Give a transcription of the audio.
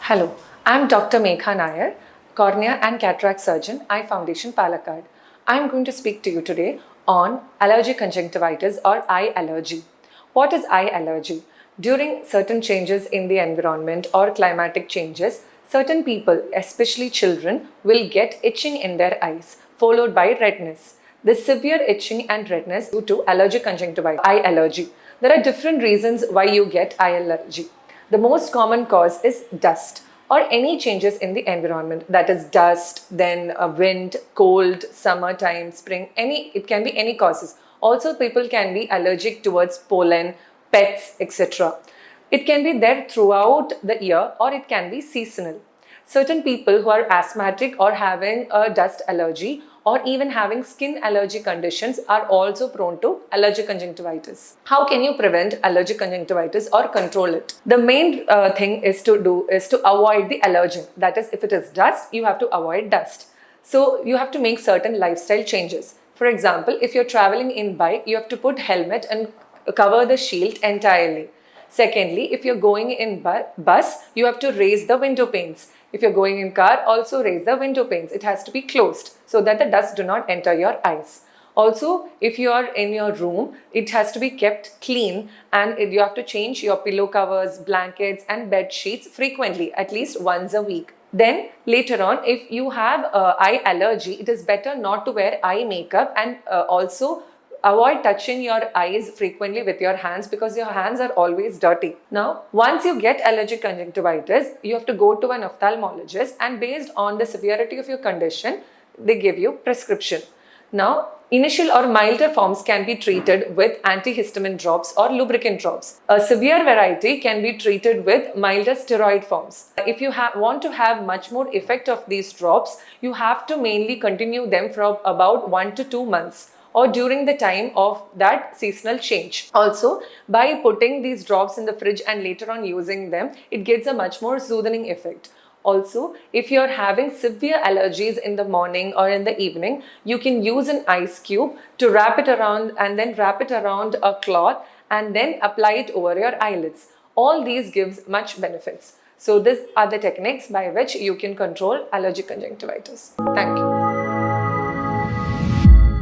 Hello, I'm Dr. Megha Nair, cornea and cataract surgeon, Eye Foundation, Palakkad. I'm going to speak to you today on allergic conjunctivitis or eye allergy. What is eye allergy? During certain changes in the environment or climatic changes, certain people, especially children, will get itching in their eyes, followed by redness. This severe itching and redness due to allergic conjunctivitis, eye allergy. There are different reasons why you get eye allergy. The most common cause is dust or any changes in the environment, that is dust, then wind, cold, summertime, spring, it can be any causes. Also, people can be allergic towards pollen, pets, etc. It can be there throughout the year or it can be seasonal. Certain people who are asthmatic or having a dust allergy or even having skin allergy conditions are also prone to allergic conjunctivitis. How can you prevent allergic conjunctivitis or control it? The main thing is to avoid the allergen. That is, if it is dust, you have to avoid dust. So you have to make certain lifestyle changes. For example, if you're traveling in bike, you have to put helmet and cover the shield entirely. Secondly, if you're going in bus, you have to raise the window panes. If you're going in car, also raise the window panes. It has to be closed so that the dust do not enter your eyes. Also, if you are in your room, it has to be kept clean and you have to change your pillow covers, blankets and bed sheets frequently, at least once a week. Then later on, if you have eye allergy, it is better not to wear eye makeup and also avoid touching your eyes frequently with your hands because your hands are always dirty. Now, once you get allergic conjunctivitis, you have to go to an ophthalmologist and based on the severity of your condition, they give you prescription. Now, initial or milder forms can be treated with antihistamine drops or lubricant drops. A severe variety can be treated with milder steroid forms. If you want to have much more effect of these drops, you have to mainly continue them for about 1 to 2 months or during the time of that seasonal change. Also, by putting these drops in the fridge and later on using them, it gives a much more soothing effect. Also, if you're having severe allergies in the morning or in the evening, you can use an ice cube to wrap it around and then wrap it around a cloth and then apply it over your eyelids. All these gives much benefits. So these are the techniques by which you can control allergic conjunctivitis. Thank you.